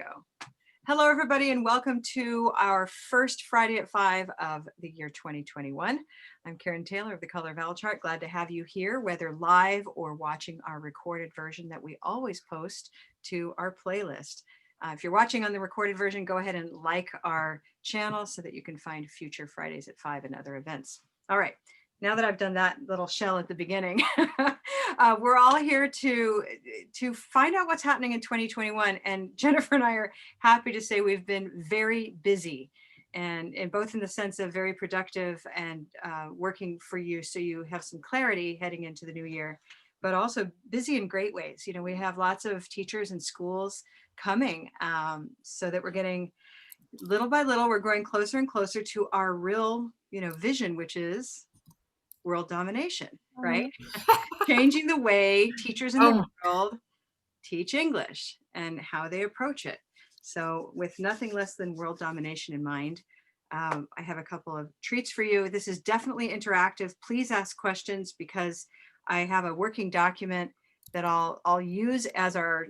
go. Hello, everybody, and welcome to our first Friday at 5 of the year 2021. I'm Karen Taylor of the Color Vowel chart. Glad to have you here, whether live or watching our recorded version that we always post to our playlist. If you're watching on the recorded version, go ahead and like our channel so that you can find future Fridays at 5 and other events. All right. Now that I've done that little shell at the beginning, we're all here to find out what's happening in 2021. And Jennifer and I are happy to say we've been very busy, and both in the sense of very productive and working for you so you have some clarity heading into the new year, but also busy in great ways. You know, we have lots of teachers and schools coming so that we're getting, little by little, we're growing closer and closer to our real, vision, which is world domination, right? Changing the way teachers in the world teach English and how they approach it. So with nothing less than world domination in mind, I have a couple of treats for you. This is definitely interactive. Please ask questions because I have a working document that I'll use as our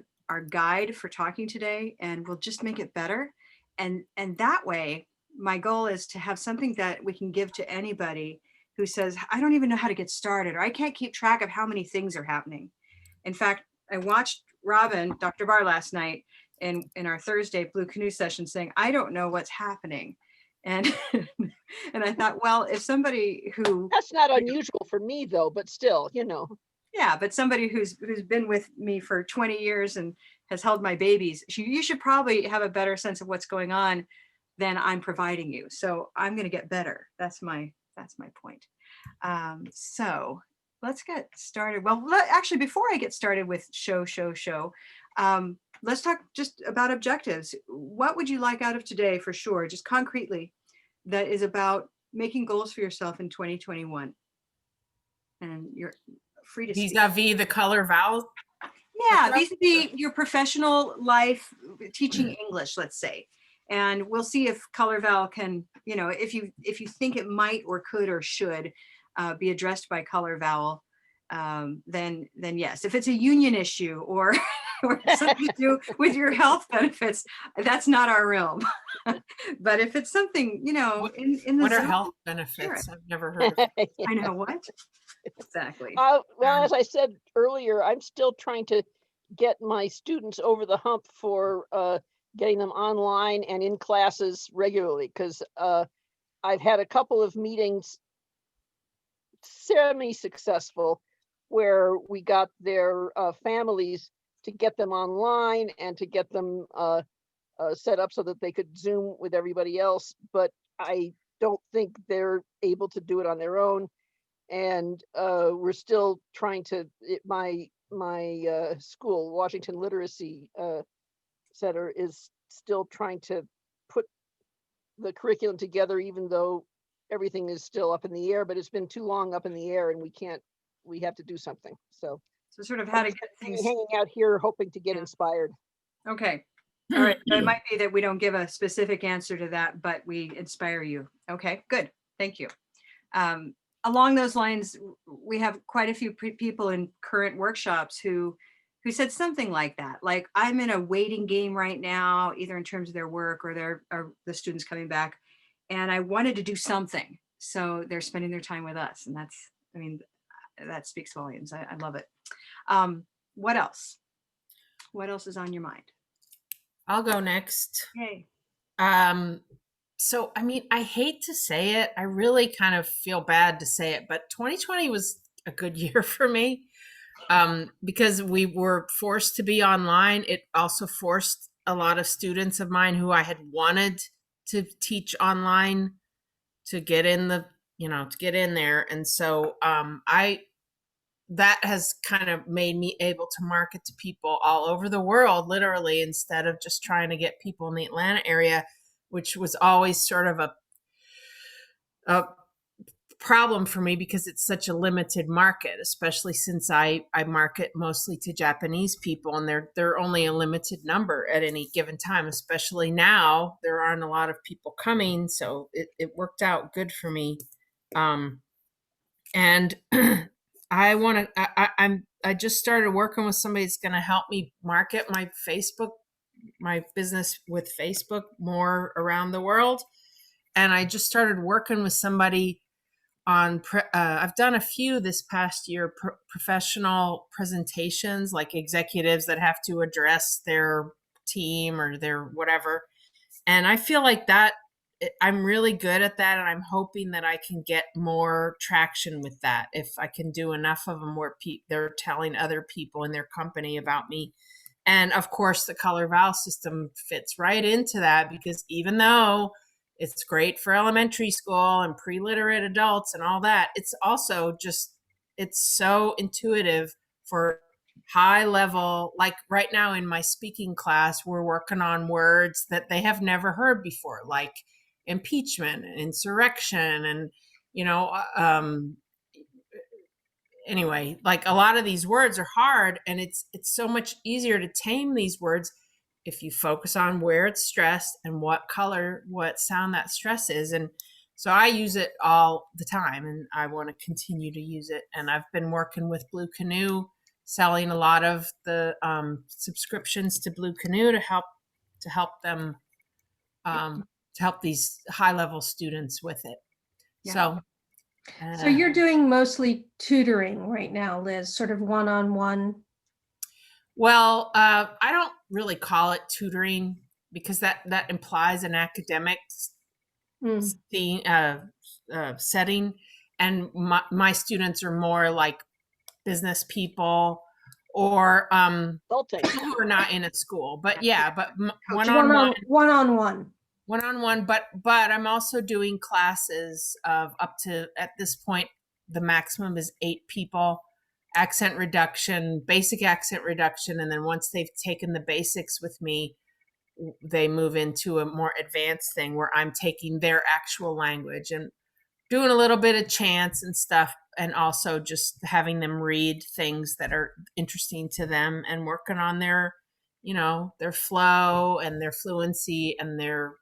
guide for talking today, and we'll just make it better. And that way, my goal is to have something that we can give to anybody who says, I don't even know how to get started, or I can't keep track of how many things are happening. In fact, I watched Robin, Dr. Barr, last night in our Thursday Blue Canoe session saying, I don't know what's happening. And and I thought, well, if somebody who... That's not unusual for me though, but still, Yeah, but somebody who's been with me for 20 years and has held my babies, you should probably have a better sense of what's going on than I'm providing you. So I'm going to get better. That's my point. So let's get started. Well, actually, before I get started with show, let's talk just about objectives. What would you like out of today for sure, just concretely, that is about making goals for yourself in 2021? And you're free to speak. Vis-a-vis the Color Vowel? Yeah, vis-a-vis your professional life, teaching English, let's say. And we'll see if Color Vowel can, if you think it might or could or should be addressed by Color Vowel, then yes. If it's a union issue or something to do with your health benefits, that's not our realm. But if it's something, in the what are health benefits? I've never heard of it. I know what. Exactly. Well, as I said earlier, I'm still trying to get my students over the hump for getting them online and in classes regularly, because I've had a couple of meetings semi-successful where we got their families to get them online and to get them set up so that they could Zoom with everybody else, but I don't think they're able to do it on their own. And we're still trying to, my school, Washington Literacy Center, is still trying to put the curriculum together, even though everything is still up in the air, but it's been too long up in the air and we have to do something. So sort of how to get things hanging out here, hoping to get inspired. Okay. All right. So it might be that we don't give a specific answer to that, but we inspire you. Okay, good. Thank you. Along those lines, we have quite a few people in current workshops who said something like that. Like, I'm in a waiting game right now, either in terms of their work or the students coming back, and I wanted to do something. So they're spending their time with us. And that speaks volumes. I love it. What else? What else is on your mind? I'll go next. Yay. So, I hate to say it. I really kind of feel bad to say it, but 2020 was a good year for me because we were forced to be online. It also forced a lot of students of mine who I had wanted to teach online to get in there. And so that has kind of made me able to market to people all over the world, literally, instead of just trying to get people in the Atlanta area, which was always sort of a problem for me because it's such a limited market, especially since I market mostly to Japanese people, and they're only a limited number at any given time, especially now. There aren't a lot of people coming, so it worked out good for me. And I just started working with somebody that's going to help me market my Facebook my business with Facebook more around the world. And I just started working with somebody on, I've done a few this past year, professional presentations, like executives that have to address their team or their whatever. And I feel like that I'm really good at that. And I'm hoping that I can get more traction with that. If I can do enough of them where they're telling other people in their company about me. And of course, the Color Vowel system fits right into that, because even though it's great for elementary school and pre-literate adults and all that, it's also just, it's so intuitive for high level. Like right now in my speaking class, we're working on words that they have never heard before, like impeachment, insurrection, and, you know, anyway, like a lot of these words are hard, and it's so much easier to tame these words if you focus on where it's stressed and what color, what sound that stress is. And so I use it all the time, and I want to continue to use it. And I've been working with Blue Canoe, selling a lot of the subscriptions to Blue Canoe to help them to help these high level students with it. Yeah. So you're doing mostly tutoring right now, Liz, sort of one-on-one. Well, I don't really call it tutoring, because that implies an academic setting, and my students are more like business people or people who are not in a school. But yeah, but one-on-one. But I'm also doing classes of up to, at this point, the maximum is 8 people. Accent reduction, basic accent reduction. And then once they've taken the basics with me, they move into a more advanced thing where I'm taking their actual language and doing a little bit of chants and stuff. And also just having them read things that are interesting to them and working on their, you know, their flow and their fluency and their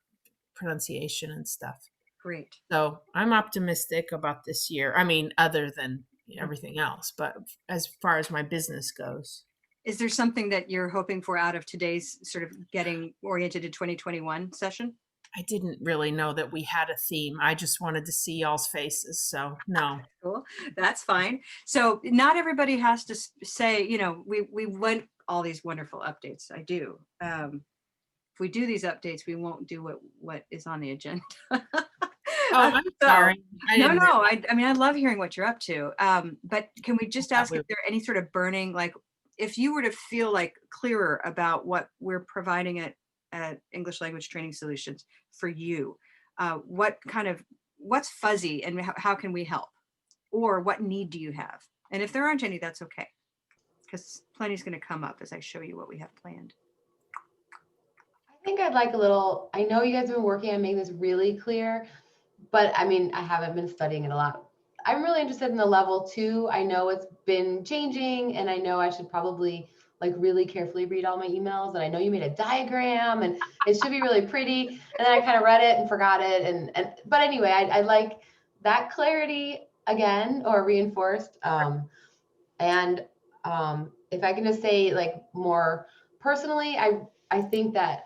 pronunciation and stuff. Great. So I'm optimistic about this year. I mean, other than everything else, but as far as my business goes. Is there something that you're hoping for out of today's sort of getting oriented to 2021 session? I didn't really know that we had a theme. I just wanted to see y'all's faces. So no. Cool. That's fine. So not everybody has to say, you know, we want all these wonderful updates. I do. If we do these updates, we won't do what is on the agenda. Oh, I'm sorry. No. I mean, I love hearing what you're up to. But can we just ask if there are any sort of burning, like if you were to feel like clearer about what we're providing at English Language Training Solutions for you, what's fuzzy and how can we help? Or what need do you have? And if there aren't any, that's okay. Because plenty's going to come up as I show you what we have planned. I think I'd like a little, I know you guys have been working on making this really clear, but I mean, I haven't been studying it a lot. I'm really interested in the level 2. I know it's been changing, and I know I should probably like really carefully read all my emails. And I know you made a diagram, and it should be really pretty. And then I kind of read it and forgot it. But anyway, I like that clarity again, or reinforced. And if I can just say, like, more personally, I think that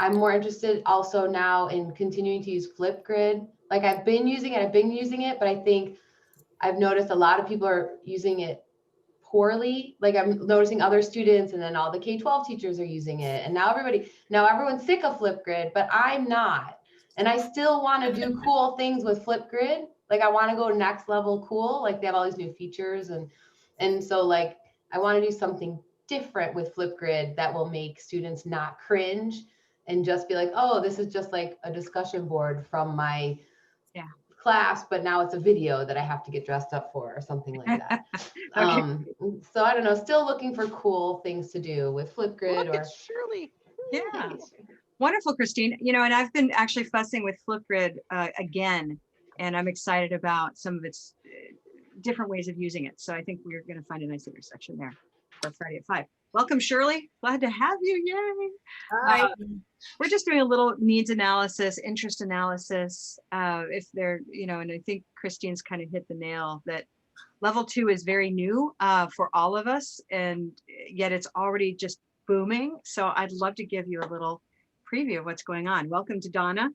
I'm more interested also now in continuing to use Flipgrid. Like I've been using it, but I think I've noticed a lot of people are using it poorly. Like I'm noticing other students, and then all the K-12 teachers are using it. And now everyone's sick of Flipgrid, but I'm not. And I still want to do cool things with Flipgrid. Like I want to go next level cool. Like they have all these new features. And so like, I want to do something different with Flipgrid that will make students not cringe and just be like, oh, this is just like a discussion board from my class, but now it's a video that I have to get dressed up for or something like that. Okay. So I don't know, still looking for cool things to do with Flipgrid. Look, it's Shirley. Yeah. Wonderful, Christine. You know, and I've been actually fussing with Flipgrid again, and I'm excited about some of its different ways of using it. So I think we're going to find a nice intersection there for Friday at 5. Welcome, Shirley. Glad to have you. Yay. Hi. We're just doing a little needs analysis, interest analysis. If they're, you know, and I think Christine's kind of hit the nail that level 2 is very new for all of us. And yet it's already just booming. So I'd love to give you a little preview of what's going on. Welcome to Donna,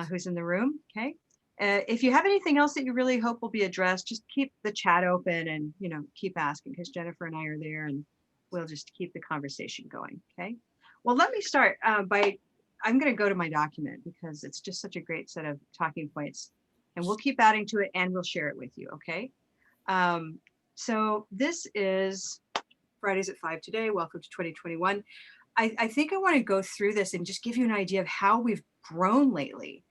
who's in the room. Okay. If you have anything else that you really hope will be addressed, just keep the chat open and, keep asking, because Jennifer and I are there and we'll just keep the conversation going. Okay. Well, let me start I'm going to go to my document because it's just such a great set of talking points, and we'll keep adding to it and we'll share it with you. Okay. So this is Fridays at 5 today. Welcome to 2021. I think I want to go through this and just give you an idea of how we've grown lately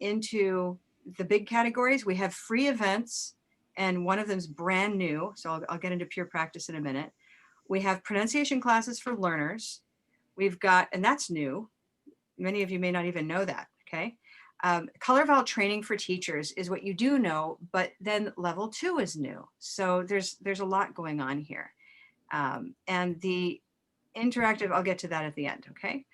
into the big categories. We have free events, and one of them is brand new. So I'll get into pure practice in a minute. We have pronunciation classes for learners. We've got, and that's new. Many of you may not even know that. Okay. Color Vowel training for teachers is what you do know, but then level 2 is new. So there's a lot going on here. And the interactive, I'll get to that at the end. Okay.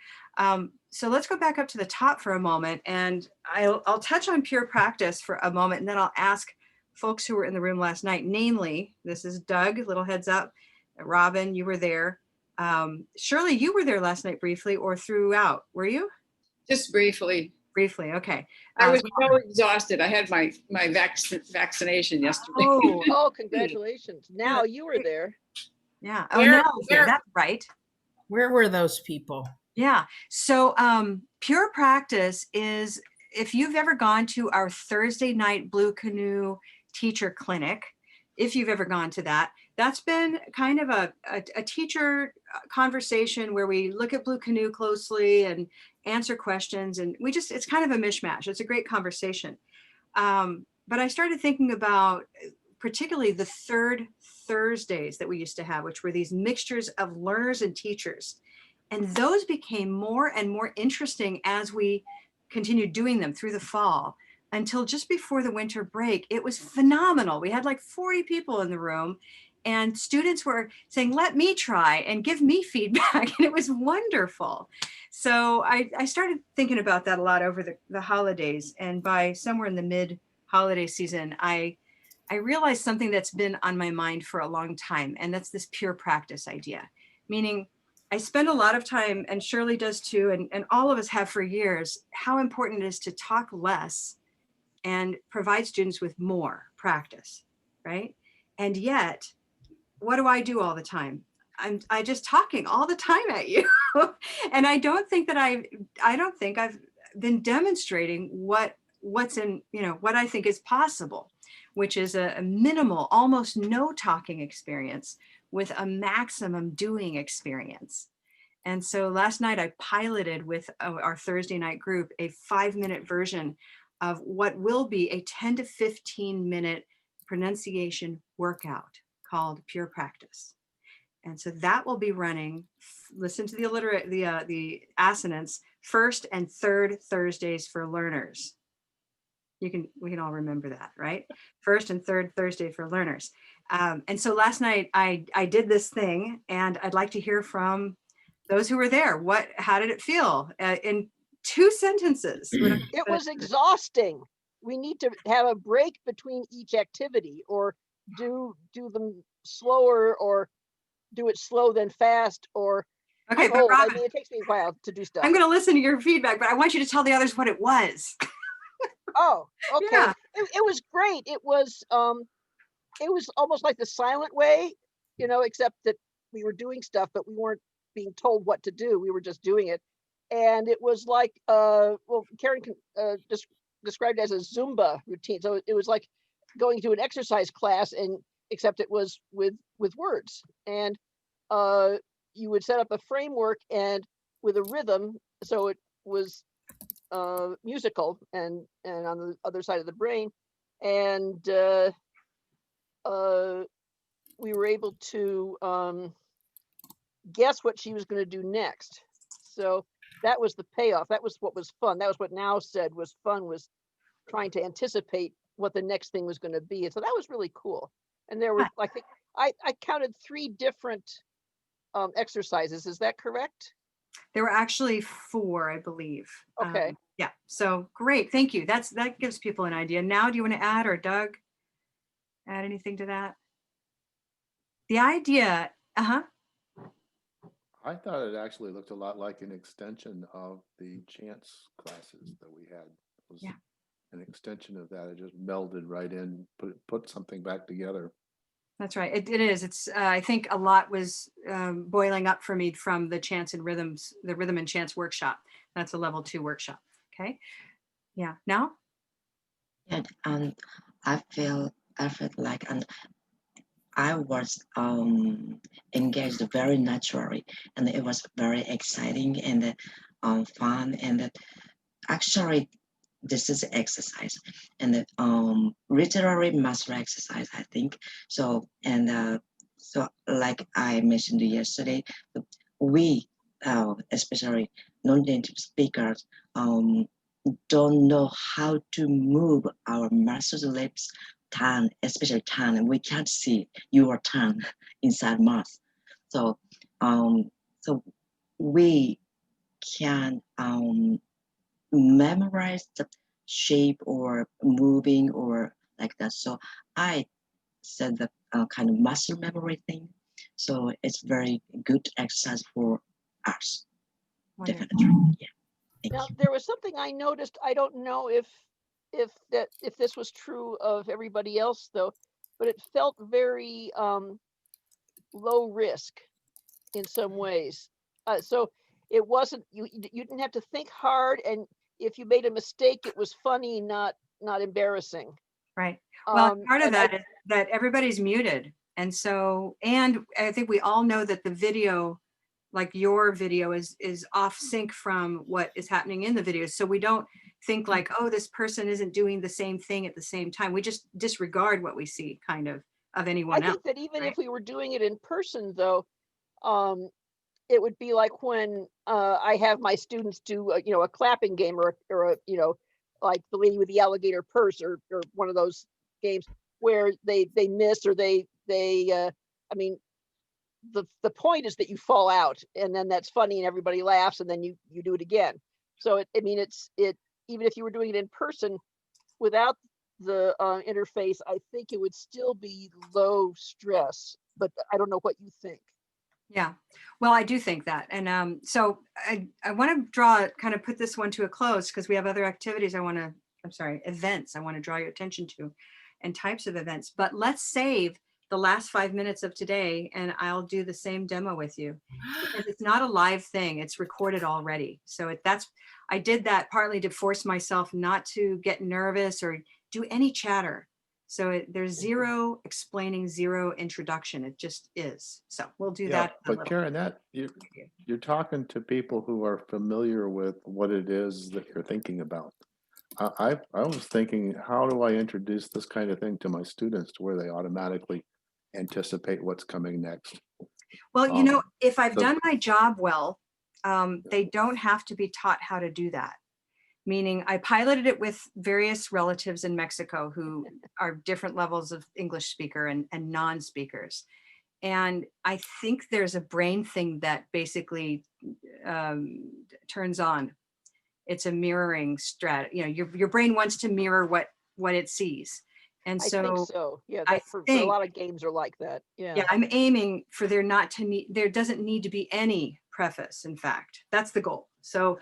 So let's go back up to the top for a moment, and I'll touch on pure practice for a moment, and then I'll ask folks who were in the room last night, namely, this is Doug, little heads up. Robin, you were there. Shirley, you were there last night briefly or throughout, were you? Just briefly. Briefly, okay. I was so exhausted. I had my vaccination yesterday. Oh, congratulations. Now you were there. Yeah. Oh, now that's right. Where were those people? Yeah. So pure practice is, if you've ever gone to our Thursday night Blue Canoe teacher clinic, if you've ever gone to that, that's been kind of a teacher conversation where we look at Blue Canoe closely and answer questions. And it's kind of a mishmash. It's a great conversation. But I started thinking about particularly the third Thursdays that we used to have, which were these mixtures of learners and teachers. And those became more and more interesting as we continued doing them through the fall, until just before the winter break. It was phenomenal. We had like 40 people in the room, and students were saying, let me try and give me feedback. And it was wonderful. So I started thinking about that a lot over the holidays. And by somewhere in the mid-holiday season, I realized something that's been on my mind for a long time. And that's this pure practice idea, meaning I spend a lot of time, and Shirley does too, and all of us have for years, how important it is to talk less and provide students with more practice, right? And yet, what do I do all the time? I just talking all the time at you. And I don't think I've been demonstrating what's in, what I think is possible, which is a minimal, almost no talking experience with a maximum doing experience. And so last night I piloted with our Thursday night group a 5-minute version of what will be a 10 to 15 minute pronunciation workout called Pure Practice. And so that will be running, listen to the assonance, first and third Thursdays for learners. We can all remember that, right? First and third Thursday for learners. And so last night I did this thing, and I'd like to hear from those who were there. How did it feel? In 2 sentences. It was exhausting. We need to have a break between each activity, or do them slower, or do it slow then fast, or okay. But Robin, it takes me a while to do stuff. I'm going to listen to your feedback, but I want you to tell the others what it was. Oh, okay. Yeah. It was great. It was almost like the silent way, except that we were doing stuff, but we weren't being told what to do. We were just doing it. And it was like, Karen described it as a Zumba routine. So it was like going to an exercise class, except it was with words. And you would set up a framework and with a rhythm. So it was musical and on the other side of the brain. And we were able to guess what she was going to do next. So that was the payoff. That was what was fun. That was what Now said was fun, was trying to anticipate what the next thing was going to be. And so that was really cool. And there were, I think, I counted 3 different exercises. Is that correct? There were actually 4, I believe. Okay. Yeah. So great. Thank you. That gives people an idea. Now, do you want to add, or Doug, add anything to that? The idea, I thought it actually looked a lot like an extension of the chants classes that we had. It was Yeah. an extension of that. It just melded right in, put something back together. That's right. It is. It's, I think a lot was boiling up for me from the chants and rhythms, the rhythm and chants workshop. That's a level 2 workshop. Okay. Yeah. Now? And I felt like I was engaged very naturally, and it was very exciting and fun. And actually, this is exercise and literary master exercise, I think. So so like I mentioned yesterday, we especially non-native speakers don't know how to move our muscles, lips, tongue, especially tongue. We can't see your tongue inside mouth. So, so we can memorize the shape or moving or like that. So I said the kind of muscle memory thing. So it's very good exercise for us. Wonderful. Definitely. Yeah. Thank Now, you. there was something I noticed. I don't know if this was true of everybody else though, but it felt very low risk in some ways. So it wasn't you didn't have to think hard, and if you made a mistake, it was funny, not embarrassing. Right. Well, part of And that is that everybody's muted. And so, and I think we all know that the video, like your video is off sync from what is happening in the video. So we don't think like, oh, this person isn't doing the same thing at the same time. We just disregard what we see kind of I anyone else. think that even right? if we were doing it in person, though, it would be like when I have my students do a clapping game or a like the lady with the alligator purse or one of those games where they miss or they I mean the point is that you fall out and then that's funny and everybody laughs and then you do it again. So I mean it's even if you were doing it in person without the interface, I think it would still be low stress. But I don't know what you think. Yeah, well, I do think that. And so I want to kind of put this one to a close because we have other activities events I want to draw your attention to and types of events. But let's save the last 5 minutes of today and I'll do the same demo with you because it's not a live thing. It's recorded already. So I did that partly to force myself not to get nervous or do any chatter. So there's zero explaining, zero introduction. It just is. So we'll do that. But Karen, you're talking to people who are familiar with what it is that you're thinking about. I was thinking, how do I introduce this kind of thing to my students to where they automatically anticipate what's coming next? Well, if I've so- done my job well, they don't have to be taught how to do that. Meaning I piloted it with various relatives in Mexico who are different levels of English speaker and non-speakers. And I think there's a brain thing that basically turns on. It's a mirroring strategy. Your brain wants to mirror what it sees. And so I think so. Yeah, I for a think, lot of games are like that. yeah, I'm aiming for there doesn't need to be any preface. In fact, that's the goal. So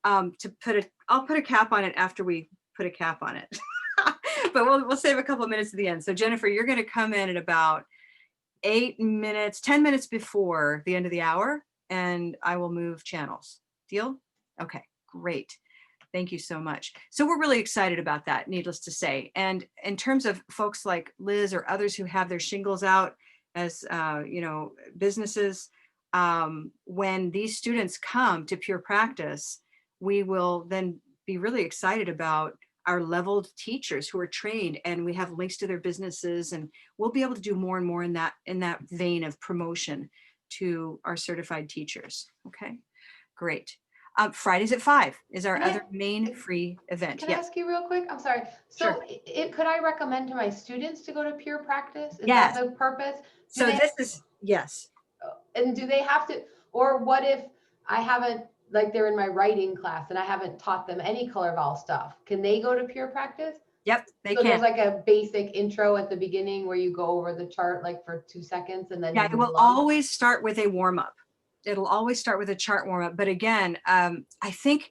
I'll put a cap on it after we put a cap on it, but we'll save a couple of minutes at the end. So Jennifer, you're going to come in at about 10 minutes before the end of the hour, and I will move channels. Deal? Okay, great. Thank you so much. So we're really excited about that, needless to say. And in terms of folks like Liz or others who have their shingles out as businesses, when these students come to Pure Practice, we will then be really excited about our leveled teachers who are trained, and we have links to their businesses, and we'll be able to do more and more in that vein of promotion to our certified teachers. Okay, great. Fridays at 5 is our other main free event. Can I ask you real quick? I'm sorry. So Sure. could I recommend to my students to go to Pure Practice? Is Yes. that the purpose? Yes. And do they have to, or what if I haven't, like they're in my writing class and I haven't taught them any Color Vowel stuff? Can they go to Pure Practice? Yep, they So can. there's like a basic intro at the beginning where you go over the chart like for 2 seconds and then Yeah, it will always start with a warm up. it'll always start with a chart warm up. But again, I think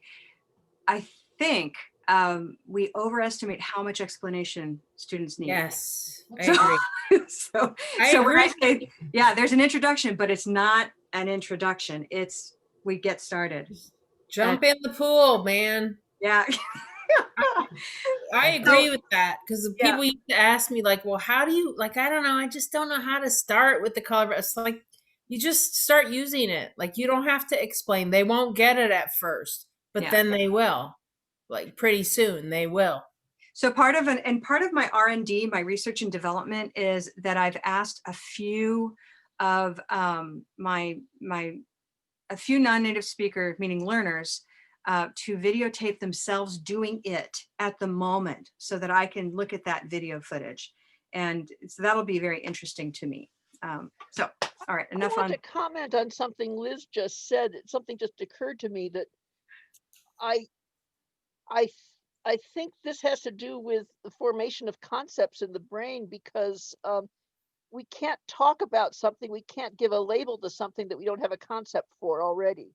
we overestimate how much explanation students need. Yes, I So, agree. so, I so when I agree. say, yeah, there's an introduction, but it's not an introduction. It's we get started. Jump in the pool, man. Yeah. I agree with that because Yeah. people used to ask me like, well, how do you like, I don't know. I just don't know how to start with the color. It's like, you just start using it. Like you don't have to explain. They won't get it at first, but Yeah. then they will. Like pretty soon they will. So part of my R&D, my research and development, is that I've asked a few of a few non-native speaker, meaning learners, to videotape themselves doing it at the moment so that I can look at that video footage. And so that'll be very interesting to me. So, all right, enough I want on. to comment on something Liz just said. Something just occurred to me that I I think this has to do with the formation of concepts in the brain because we can't talk about something, we can't give a label to something that we don't have a concept for already.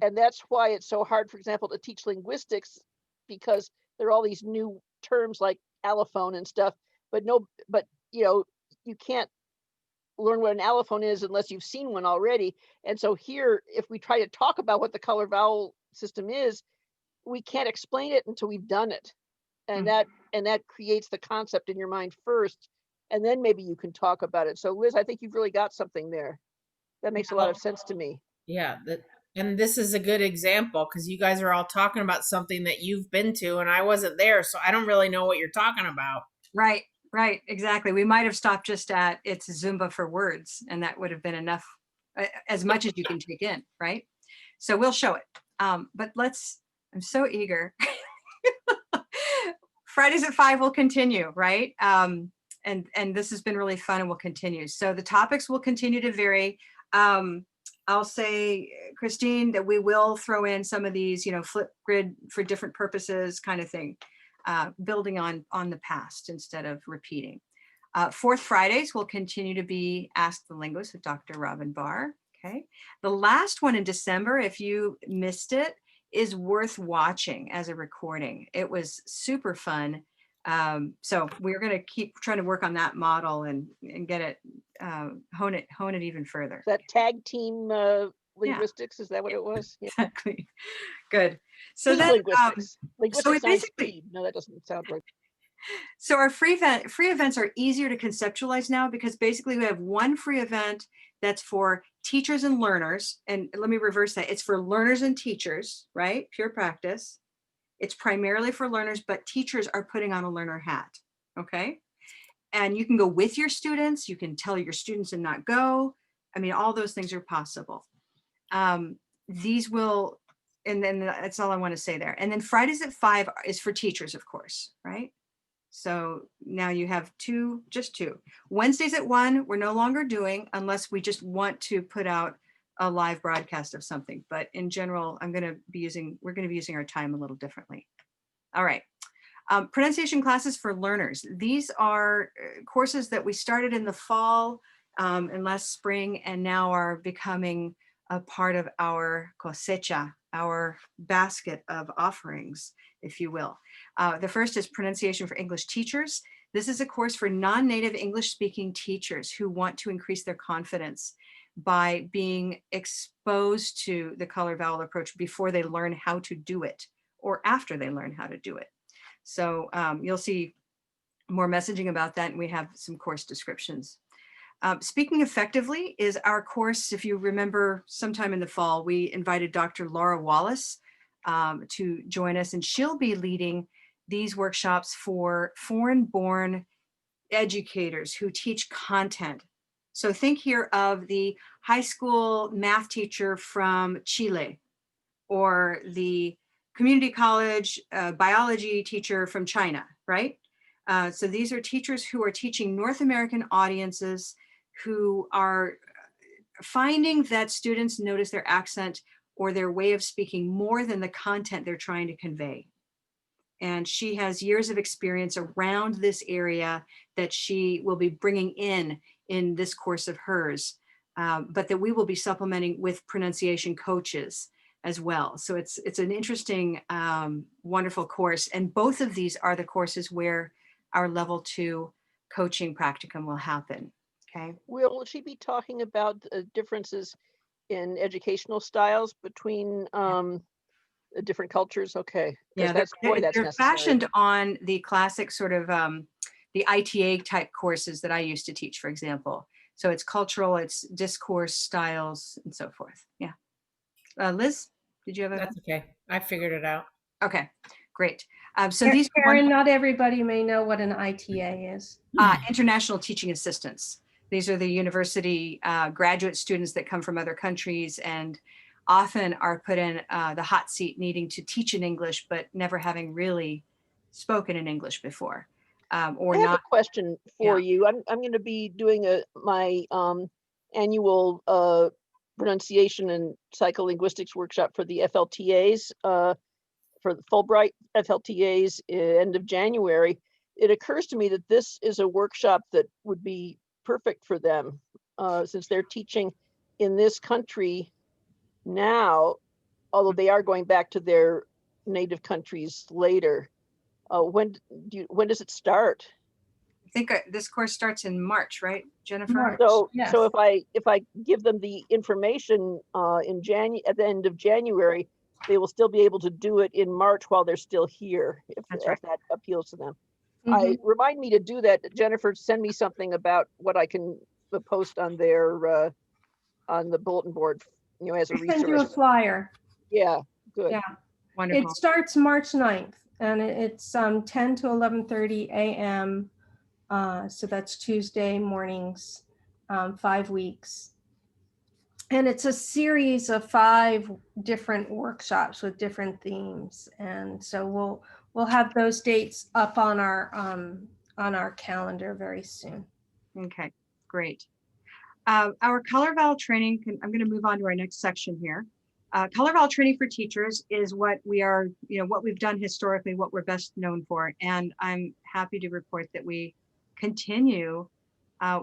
And that's why it's so hard, for example, to teach linguistics, because there are all these new terms like allophone and stuff, but you can't learn what an allophone is unless you've seen one already. And so here, if we try to talk about what the color vowel system is, we can't explain it until we've done it. And that creates the concept in your mind first, and then maybe you can talk about it. So Liz, I think you've really got something there. That makes a lot of sense to me. Yeah. And this is a good example because you guys are all talking about something that you've been to and I wasn't there. So I don't really know what you're talking about. Right, exactly. We might have stopped just at it's Zumba for words, and that would have been enough, as much as you can take in, right? So we'll show it. But I'm so eager. Fridays at 5 will continue, right? And this has been really fun and will continue. So the topics will continue to vary. I'll say, Christine, that we will throw in some of these, flip grid for different purposes kind of thing, building on the past instead of repeating. Fourth Fridays will continue to be Ask the Linguist with Dr. Robin Barr. Okay. The last one in December, if you missed it, is worth watching as a recording. It was super fun. So we're going to keep trying to work on that model and get it, hone it even further. That tag team linguistics, is that what it was? Yeah. Exactly. Good. So Speed then, linguistics. Linguistics so on basically, speed. No, that doesn't sound right. So our free events are easier to conceptualize now because basically we have one free event that's for teachers and learners. And let me reverse that. It's for learners and teachers, right? Pure practice. It's primarily for learners, but teachers are putting on a learner hat. Okay. And you can go with your students. You can tell your students and not go. I mean, all those things are possible. These will, and then that's all I want to say there. And then Fridays at 5 is for teachers, of course, right? So now you have just two. Wednesdays at 1, we're no longer doing unless we just want to put out a live broadcast of something. But in general, we're going to be using our time a little differently. All right. Pronunciation classes for learners. These are courses that we started in the fall and last spring, and now are becoming a part of our cosecha, our basket of offerings, if you will. The first is Pronunciation for English Teachers. This is a course for non-native English-speaking teachers who want to increase their confidence by being exposed to the color vowel approach before they learn how to do it or after they learn how to do it. So you'll see more messaging about that, and we have some course descriptions. Speaking Effectively is our course. If you remember, sometime in the fall, we invited Dr. Laura Wallace to join us, and she'll be leading these workshops for foreign-born educators who teach content. So think here of the high school math teacher from Chile, or the community college biology teacher from China, right? So these are teachers who are teaching North American audiences who are finding that students notice their accent or their way of speaking more than the content they're trying to convey. And she has years of experience around this area that she will be bringing in this course of hers but that we will be supplementing with pronunciation coaches as well. So it's an interesting, wonderful course. And both of these are the courses where our level 2 coaching practicum will happen. Okay. Will she be talking about differences in educational styles between different cultures? Okay. Yeah, That's boy, that's they're necessary. fashioned on the classic sort of the ITA type courses that I used to teach, for example. So it's cultural, it's discourse styles, and so forth. Yeah. Liz, did you have a? That's okay. I figured it out. Okay, great. So these are Karen, not everybody may know what an ITA is. international teaching assistants. These are the university graduate students that come from other countries and often are put in the hot seat needing to teach in English, but never having really spoken in English before. Or I have not. a question for you. I'm going to be doing my annual pronunciation and psycholinguistics workshop for the FLTAs, for the Fulbright FLTAs end of January. It occurs to me that this is a workshop that would be perfect for them, since they're teaching in this country now, although they are going back to their native countries later. When does it start? I think this course starts in March, right, Jennifer? March. So, Yes. so if I give them the information at the end of January, they will still be able to do it in March while they're still here, if That's right. that appeals to them. Mhm. Remind me to do that. Jennifer, send me something about what I can post on their on the bulletin board, as a Send you a resource. flyer. Yeah, good. Yeah. Wonderful. It starts March 9th and it's 10 to 11:30 a.m. So that's Tuesday mornings, 5 weeks. And it's a series of 5 different workshops with different themes. And so we'll have those dates up on our calendar very soon. Okay, great. Our Color Vowel training, I'm going to move on to our next section here. Color Vowel training for teachers is what we are, what we've done historically, what we're best known for. And I'm happy to report that we continue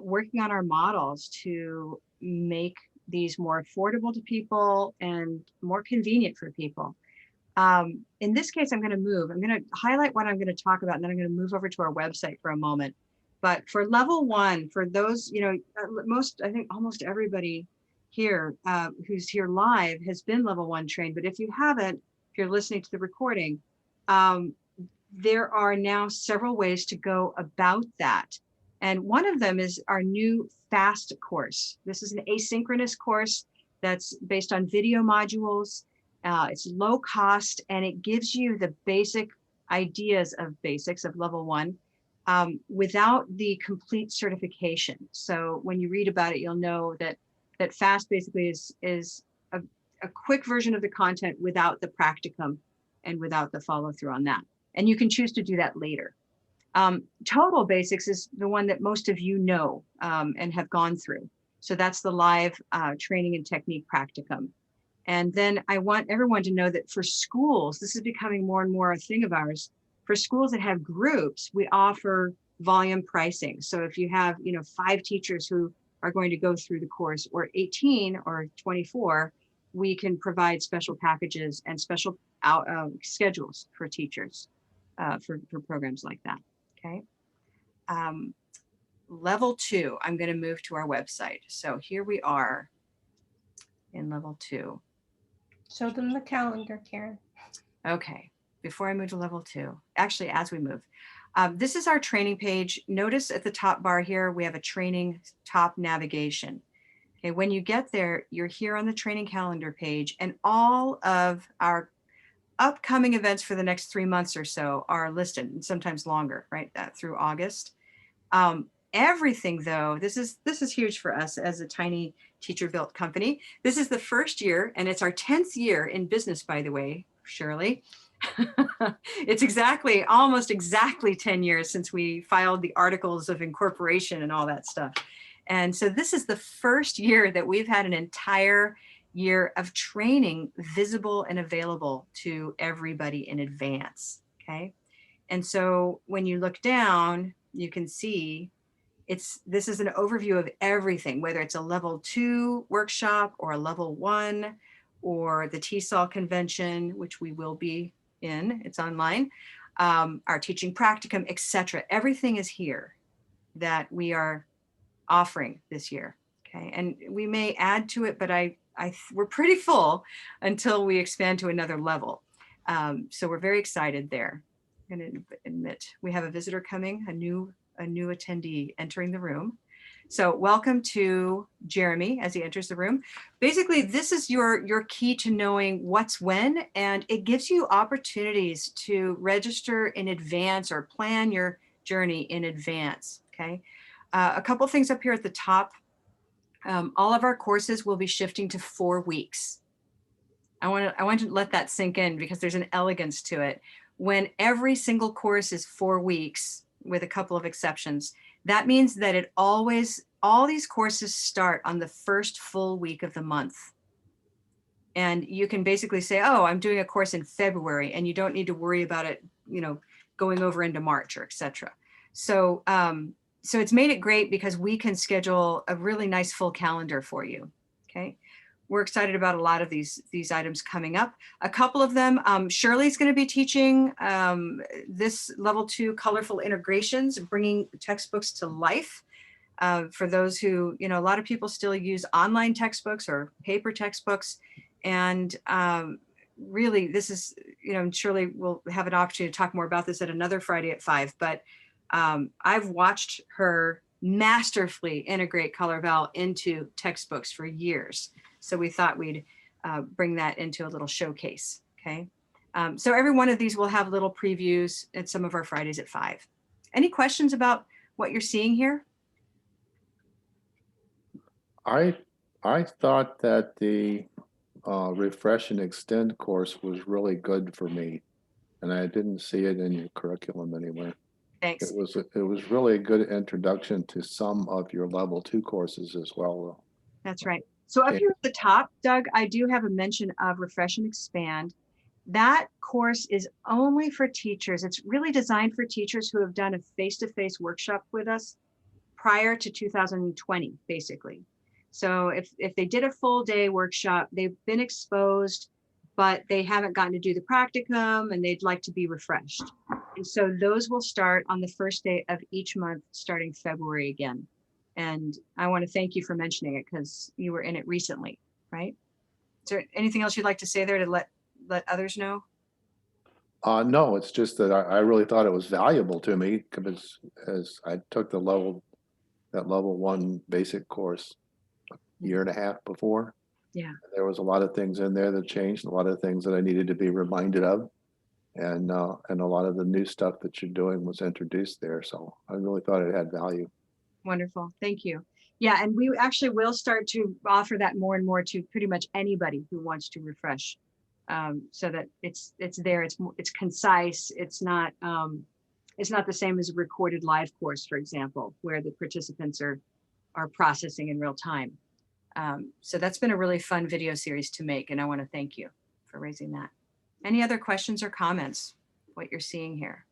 working on our models to make these more affordable to people and more convenient for people. In this case, I'm going to highlight what I'm going to talk about, and then I'm going to move over to our website for a moment. But for level 1, for those, I think almost everybody here who's here live has been level 1 trained. But if you haven't, if you're listening to the recording, there are now several ways to go about that. And one of them is our new FAST course. This is an asynchronous course that's based on video modules. It's low cost, and it gives you the basic ideas of basics of level 1 without the complete certification. So when you read about it, you'll know that FAST basically is a quick version of the content without the practicum and without the follow through on that. And you can choose to do that later. Total Basics is the one that most of you know and have gone through. So that's the live training and technique practicum. And then I want everyone to know that for schools, this is becoming more and more a thing of ours. For schools that have groups, we offer volume pricing. So if you have, 5 teachers who are going to go through the course, or 18 or 24, we can provide special packages and special schedules for teachers for programs like that. Okay. Level 2, I'm going to move to our website. So here we are in level 2. Show them the calendar, Karen. Okay, before I move to level 2, actually, as we move, this is our training page. Notice at the top bar here, we have a training top navigation. Okay, when you get there, you're here on the training calendar page, and all of our upcoming events for the next 3 months or so are listed, and sometimes longer, right, through August. Everything though, this is huge for us as a tiny teacher built company. This is the first year, and it's our 10th year in business, by the way, Shirley. It's almost exactly 10 years since we filed the articles of incorporation and all that stuff. And so this is the first year that we've had an entire year of training visible and available to everybody in advance. Okay. And so when you look down, you can see This is an overview of everything, whether it's a level 2 workshop or a level 1 or the TESOL convention, which we will be in, it's online, our teaching practicum, etc. Everything is here that we are offering this year. Okay, and we may add to it, but we're pretty full until we expand to another level. So we're very excited there. I'm going to admit we have a visitor coming, a new attendee entering the room. So welcome to Jeremy as he enters the room. Basically, this is your key to knowing what's when, and it gives you opportunities to register in advance or plan your journey in advance. Okay, a couple things up here at the top. All of our courses will be shifting to 4 weeks. I want to let that sink in because there's an elegance to it. When every single course is 4 weeks, with a couple of exceptions, that means that all these courses start on the first full week of the month. And you can basically say, oh, I'm doing a course in February, and you don't need to worry about it, going over into March or etc. So, so it's made it great because we can schedule a really nice full calendar for you. Okay. We're excited about a lot of these items coming up. A couple of them, Shirley's going to be teaching this level 2 colorful integrations, bringing textbooks to life. For those who, a lot of people still use online textbooks or paper textbooks. And really, this is, Shirley will have an opportunity to talk more about this at another Friday at 5. But I've watched her masterfully integrate Color Vowel into textbooks for years. So we thought we'd bring that into a little showcase, okay? So every one of these will have little previews at some of our Fridays at 5. Any questions about what you're seeing here? I thought that the Refresh and Extend course was really good for me, and I didn't see it in your curriculum anywhere. Thanks. It was really a good introduction to some of your level 2 courses as well. That's right. So up here at the top, Doug, I do have a mention of Refresh and Expand. That course is only for teachers. It's really designed for teachers who have done a face-to-face workshop with us prior to 2020, basically. So if they did a full day workshop, they've been exposed, but they haven't gotten to do the practicum and they'd like to be refreshed. And so those will start on the first day of each month, starting February again. And I want to thank you for mentioning it because you were in it recently, right? Is there anything else you'd like to say there to let others know? No, it's just that I really thought it was valuable to me because as I took that level 1 basic course a year and a half before. Yeah. There was a lot of things in there that changed, a lot of things that I needed to be reminded of. And a lot of the new stuff that you're doing was introduced there. So I really thought it had value. Wonderful. Thank you. Yeah, and we actually will start to offer that more and more to pretty much anybody who wants to refresh, so that it's there. It's concise. It's not the same as a recorded live course, for example, where the participants are processing in real time. So that's been a really fun video series to make, and I want to thank you for raising that. Any other questions or comments? What you're seeing here?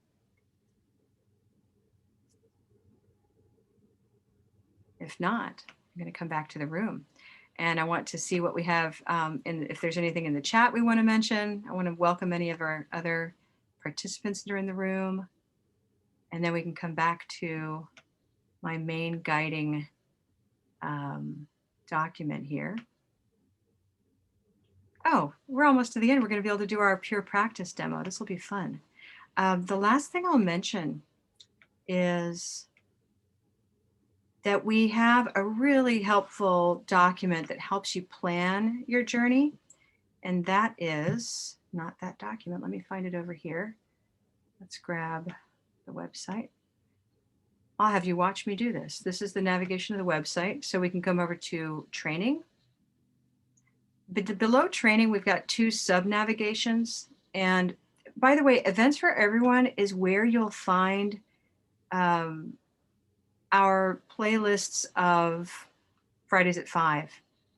If not, I'm going to come back to the room and I want to see what we have. And if there's anything in the chat we want to mention, I want to welcome any of our other participants that are in the room. And then we can come back to my main guiding document here. Oh, we're almost to the end. We're going to be able to do our pure practice demo. This will be fun. The last thing I'll mention is that we have a really helpful document that helps you plan your journey. And that is not that document. Let me find it over here. Let's grab the website. I'll have you watch me do this. This is the navigation of the website. So we can come over to training. But below training, we've got 2 sub navigations. And by the way, events for everyone is where you'll find our playlists of Fridays at 5.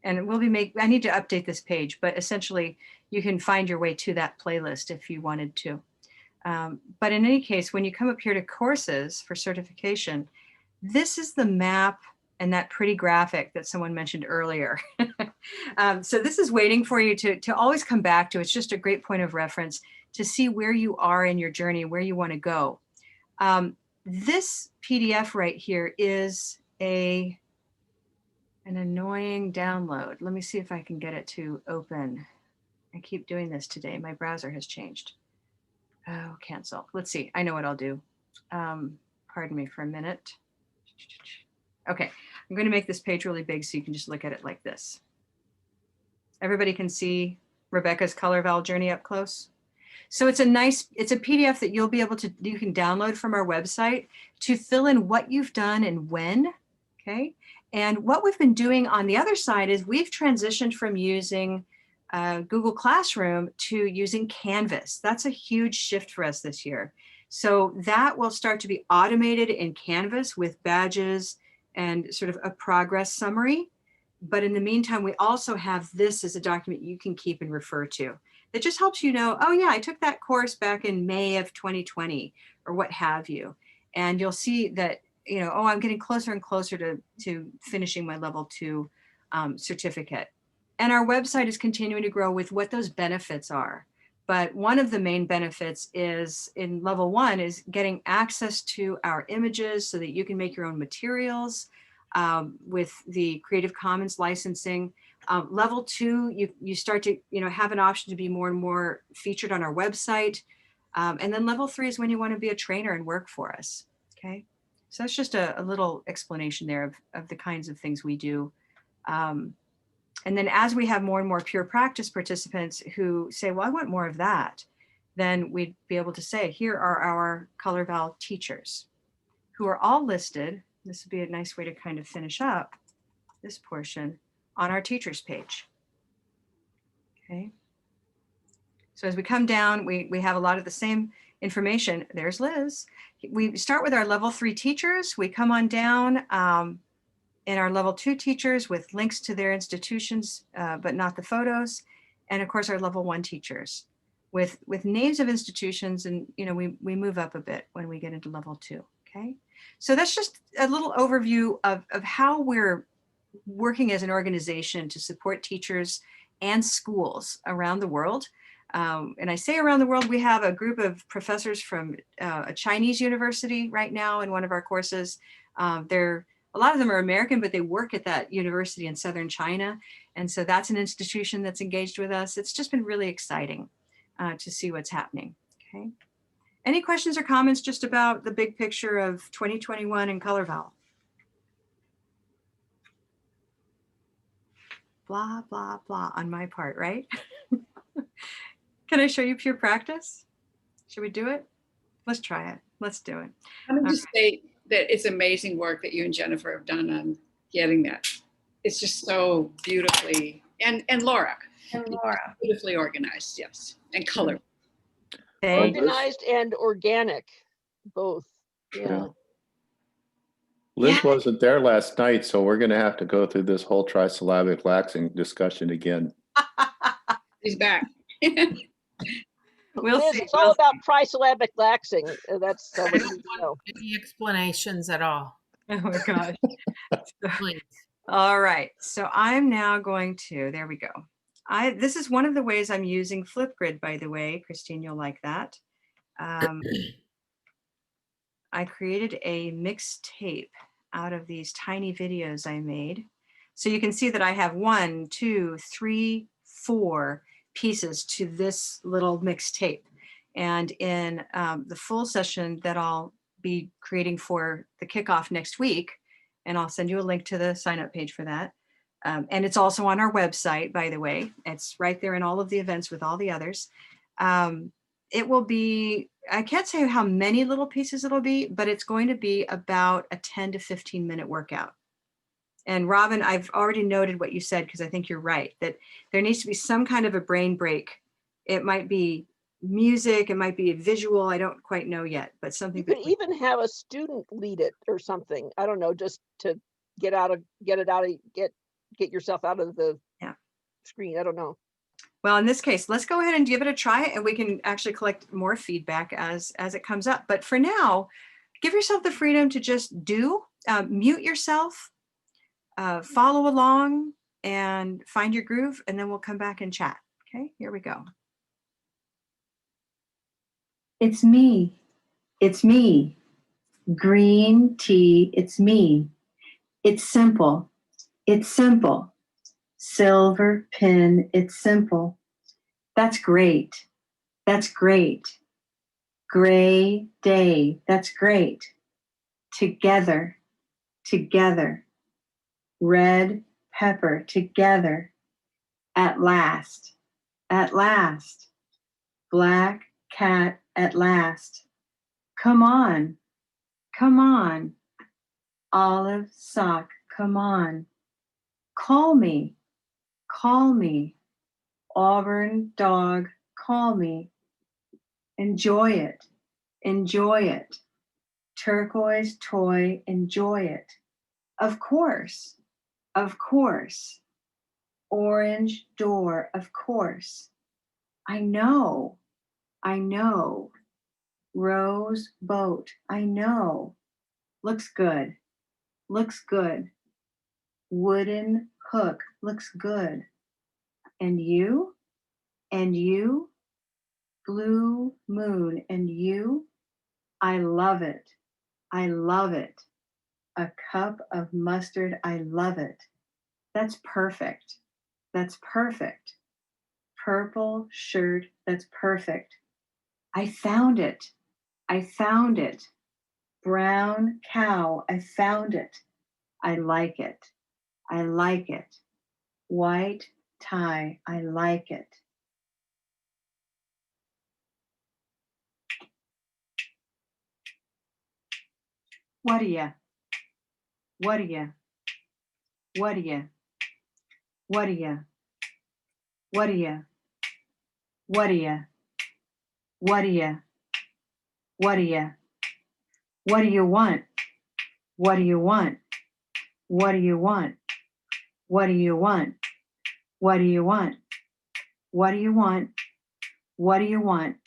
And we'll be I need to update this page, but essentially you can find your way to that playlist if you wanted to. But in any case, when you come up here to courses for certification, This is the map and that pretty graphic that someone mentioned earlier. So this is waiting for you to always come back to. It's just a great point of reference to see where you are in your journey, where you want to go. This PDF right here is an annoying download. Let me see if I can get it to open. I keep doing this today. My browser has changed. Oh, cancel. Let's see. I know what I'll do. Pardon me for a minute. Okay, I'm going to make this page really big so you can just look at it like this. Everybody can see Rebecca's Color Vowel journey up close. So it's a PDF that you can download from our website to fill in what you've done and when, okay? And what we've been doing on the other side is we've transitioned from using Google Classroom to using Canvas. That's a huge shift for us this year. So that will start to be automated in Canvas with badges and sort of a progress summary. But in the meantime, we also have this as a document you can keep and refer to. That just helps you know, oh yeah, I took that course back in May of 2020 or what have you. And you'll see that, you know, oh, I'm getting closer and closer to finishing my level 2 certificate. And our website is continuing to grow with what those benefits are. But one of the main benefits is in level 1 is getting access to our images so that you can make your own materials with the Creative Commons licensing. Level 2, you start to have an option to be more and more featured on our website. And then level 3 is when you want to be a trainer and work for us. Okay, so that's just a little explanation there of the kinds of things we do. And then as we have more and more pure practice participants who say, well, I want more of that, then we'd be able to say, here are our Color Vowel teachers who are all listed. This would be a nice way to kind of finish up this portion on our teachers page. Okay. So as we come down, we have a lot of the same information. There's Liz. We start with our level 3 teachers. We come on down in our level 2 teachers with links to their institutions, but not the photos. And of course, our level 1 teachers with names of institutions. And, we move up a bit when we get into level 2. Okay. So that's just a little overview of how we're working as an organization to support teachers and schools around the world. And I say around the world, we have a group of professors from a Chinese university right now in one of our courses. A lot of them are American, but they work at that university in southern China. And so that's an institution that's engaged with us. It's just been really exciting to see what's happening. Okay. Any questions or comments just about the big picture of 2021 and Color Vowel? Blah, blah, blah on my part, right? Can I show you pure practice? Should we do it? Let's try it. Let's do it. I'm going to say that it's amazing work that you and Jennifer have done on getting that. It's just so beautifully, and Laura. And Laura. Beautifully organized, yes, and color. Organized and organic, both. Yeah. Liz wasn't there last night, so we're going to have to go through this whole trisyllabic laxing discussion again. He's back. We'll Liz, see. it's all about trisyllabic laxing. That's what you know. Any explanations at all? Oh my gosh. Please. All right. So I'm now going to, there we go. This is one of the ways I'm using Flipgrid, by the way. Christine, you'll like that. I created a mixtape out of these tiny videos I made. So you can see that I have 1, 2, 3, 4 pieces to this little mixtape. And in the full session that I'll be creating for the kickoff next week, and I'll send you a link to the sign up page for that. And it's also on our website, by the way. It's right there in all of the events with all the others. It will be, I can't say how many little pieces it'll be, but it's going to be about a 10 to 15 minute workout. And Robin, I've already noted what you said, because I think you're right, that there needs to be some kind of a brain break. It might be music, it might be a visual, I don't quite know yet, but something. You could even have a student lead it or something. I don't know, just to get yourself out of the screen. I don't know. Well, in this case, let's go ahead and give it a try, and we can actually collect more feedback as it comes up. But for now, give yourself the freedom to just do mute yourself, follow along, and find your groove, and then we'll come back and chat. Okay, here we go. It's me. It's me. Green tea, it's me. It's simple. It's simple. Silver pin, it's simple. That's great. That's great. Gray day, that's great. Together, together. Red pepper, together. At last, at last. Black cat, at last. Come on, come on. Olive sock, come on. Call me, call me. Auburn dog, call me. Enjoy it, enjoy it. Turquoise toy, enjoy it. Of course, of course. Orange door, of course. I know, I know. Rose boat, I know. Looks good, looks good. Wooden hook, looks good. And you? And you? Blue moon, and you? I love it. I love it. A cup of mustard, I love it. That's perfect. That's perfect. Purple shirt, that's perfect. I found it. I found it. Brown cow, I found it. I like it. I like it. White tie, I like it. What do ya? What do ya? What do ya? What do ya? What do ya? What do ya? What do ya? What do ya? What do you want? What do you want? What do you want? What do you want? What do you want? What do you want? What do you want?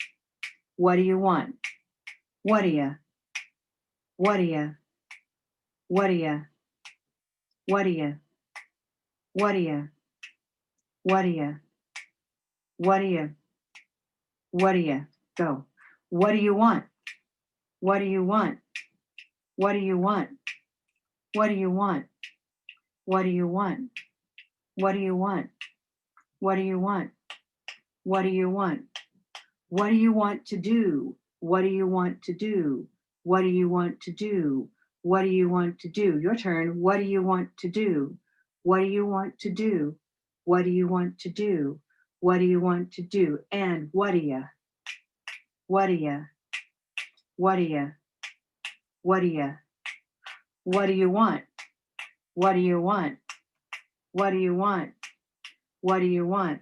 What do you want? What do ya? What do ya? What do ya? What do ya? What do ya? What do ya? What do ya? What do ya? Go. What do you want? What do you want? What do you want? What do you want? What do you want? What do you want? What do you want? What do you want? What do you want to do? What do you want to do? What do you want to do? What do you want to do? Your turn. What do you want to do? What do you want to do? What do you want to do? What do you want to do? And what do ya? What do ya? What do ya? What do ya? What do you want? What do you want? What do you want? What do you want?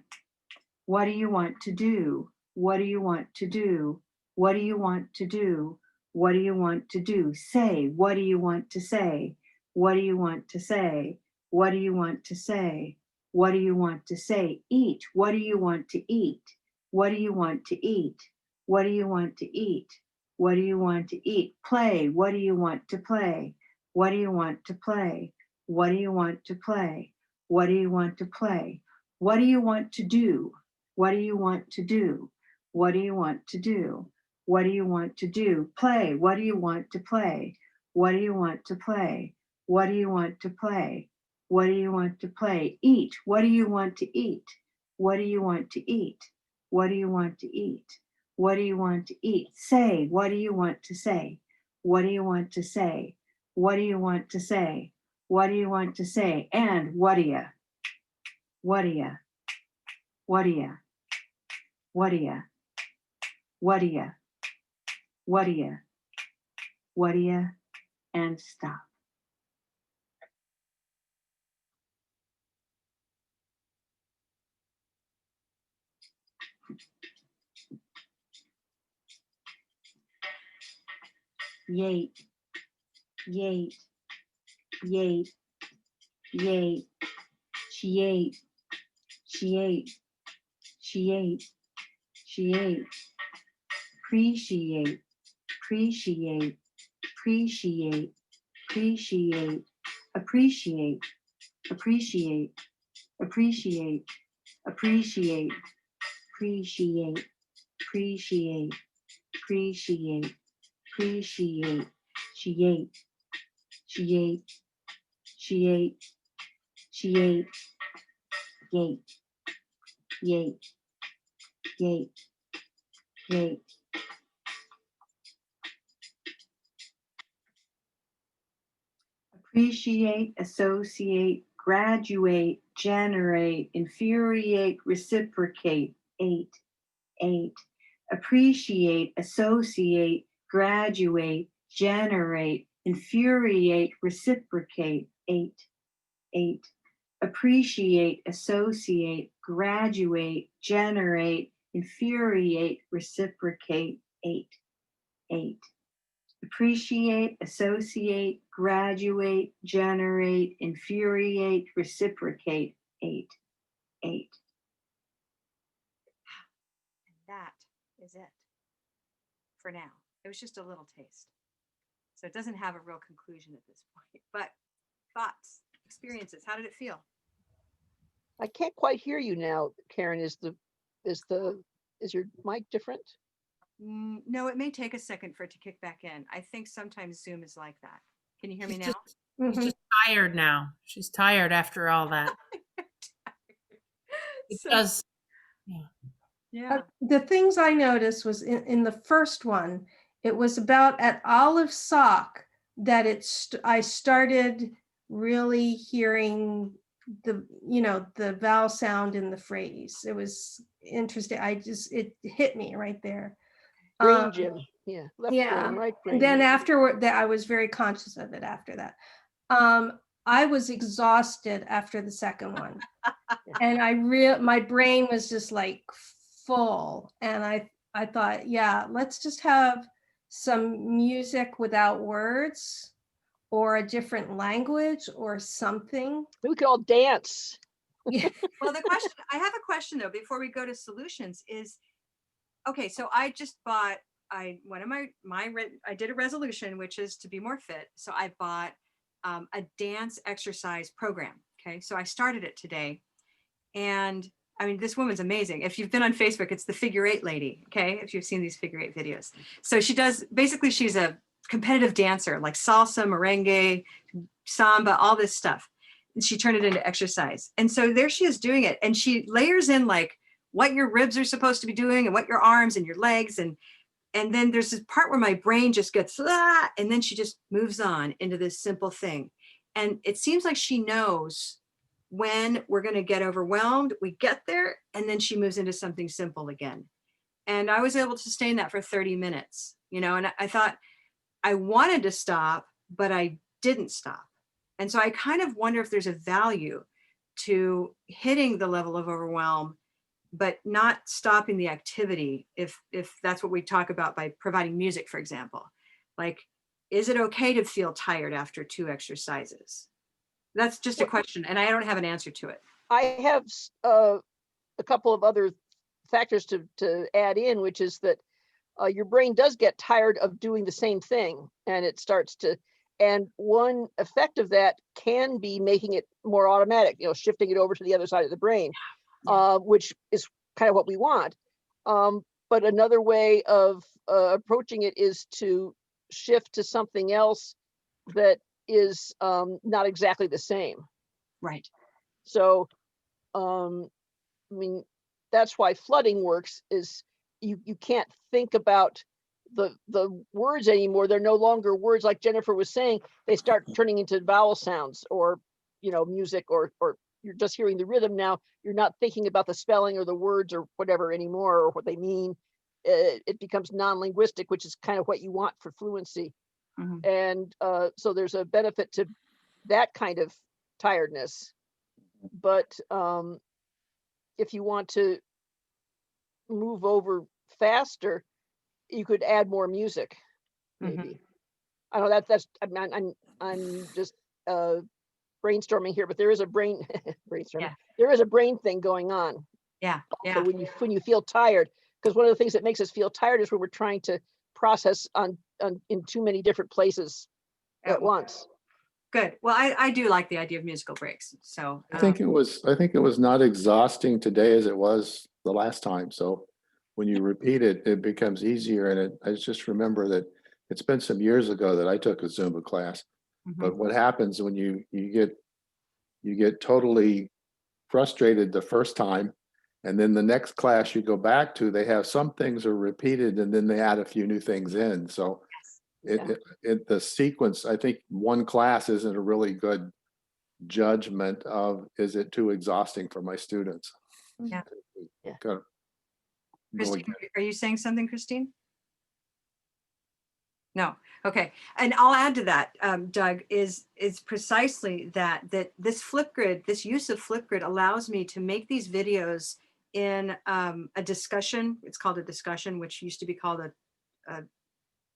What do you want to do? What do you want to do? What do you want to do? What do you want to do? Say, what do you want to say? What do you want to say? What do you want to say? What do you want to say? Eat. What do you want to eat? What do you want to eat? What do you want to eat? What do you want to eat? Play. What do you want to play? What do you want to play? What do you want to play? What do you want to play? What do you want to do? What do you want to do? What do you want to do? What do you want to do? Play. What do you want to play? What do you want to play? What do you want to play? What do you want to play? Eat. What do you want to eat? What do you want to eat? What do you want to eat? What do you want to eat? Say. What do you want to say? What do you want to say? What do you want to say? What do you want to say? And what do ya? What do ya? What do ya? What do ya? What do ya? What do ya? What do ya? And stop. Yate, yate, yate, yate. She ate, she ate, she ate, she ate. Appreciate, appreciate, appreciate, appreciate, appreciate, appreciate, appreciate, appreciate, appreciate, appreciate, appreciate, appreciate, she ate, she ate, she ate, she ate, yate, yate, yate, yate. Appreciate, associate, graduate, generate, infuriate, reciprocate, eight, eight. Appreciate, associate, graduate, generate, infuriate, reciprocate, eight, eight. Appreciate, associate, graduate, generate, infuriate, reciprocate, eight, eight. Appreciate, associate, graduate, generate, infuriate, reciprocate, eight, eight. And that is it for now. It was just a little taste. So it doesn't have a real conclusion at this point, but thoughts, experiences, how did it feel? I can't quite hear you now, Karen. Is your mic different? No, it may take a second for it to kick back in. I think sometimes Zoom is like that. Can you hear me She's now? just, she's just tired now. She's tired after all that. Because, yeah. The things I noticed was in the first one, it was about at Olive Sock that I started really hearing the vowel sound in the phrase. It was interesting. It hit me right there. Brain gym. Yeah. Left brain, right brain. And then afterward, that I was very conscious of it after that. I was exhausted after the second one. And my brain was just like full. And I thought, yeah, let's just have some music without words or a different language or something. We could all dance. Yeah. Well, I have a question though, before we go to solutions is, okay, so I just bought, I did a resolution, which is to be more fit. So I bought a dance exercise program. Okay. So I started it today. And I mean, this woman's amazing. If you've been on Facebook, it's the figure eight lady. Okay. If you've seen these figure eight videos. So she's a competitive dancer, like salsa, merengue, samba, all this stuff. And she turned it into exercise. And so there she is doing it. And she layers in like what your ribs are supposed to be doing and what your arms and your legs. And then there's this part where my brain just gets, and then she just moves on into this simple thing. And it seems like she knows when we're going to get overwhelmed, we get there, and then she moves into something simple again. And I was able to sustain that for 30 minutes, and I thought I wanted to stop, but I didn't stop. And so I kind of wonder if there's a value to hitting the level of overwhelm, but not stopping the activity if that's what we talk about by providing music, for example. Like, is it okay to feel tired after 2 exercises? That's just a question, and I don't have an answer to it. I have a couple of other factors to add in, which is that your brain does get tired of doing the same thing, and it starts to, and one effect of that can be making it more automatic, shifting it over to the other side of the brain, which is kind of what we want. But another way of approaching it is to shift to something else that is not exactly the same. Right. So, that's why flooding works, is you can't think about the words anymore. They're no longer words, like Jennifer was saying. They start turning into vowel sounds or, music, or you're just hearing the rhythm now. You're not thinking about the spelling or the words or whatever anymore, or what they mean. It becomes non-linguistic, which is kind of what you want for fluency. Mm-hmm. And so there's a benefit to that kind of tiredness. But if you want to move over faster, you could add more music, maybe. Mm-hmm. I know I'm just brainstorming here, but there is a brain brainstorming. Yeah. There is a brain thing going on. Yeah. So when you feel tired, because one of the things that makes us feel tired is when we're trying to process in too many different places at once. Good. Well, I do like the idea of musical breaks. So I think it was not exhausting today as it was the last time. So when you repeat it, it becomes easier. And I just remember that it's been some years ago that I took a Zumba class. mhm. But what happens when you get totally frustrated the first time, and then the next class you go back to, they have some things are repeated, and then they add a few new things in. So the sequence, I think one class isn't a really good judgment of, is it too exhausting for my students? Yeah. Yeah. Gotta go Christine, again. are you saying something, Christine? No. Okay. And I'll add to that, Doug, is precisely that this Flipgrid, this use of Flipgrid allows me to make these videos in a discussion. It's called a discussion, which used to be called a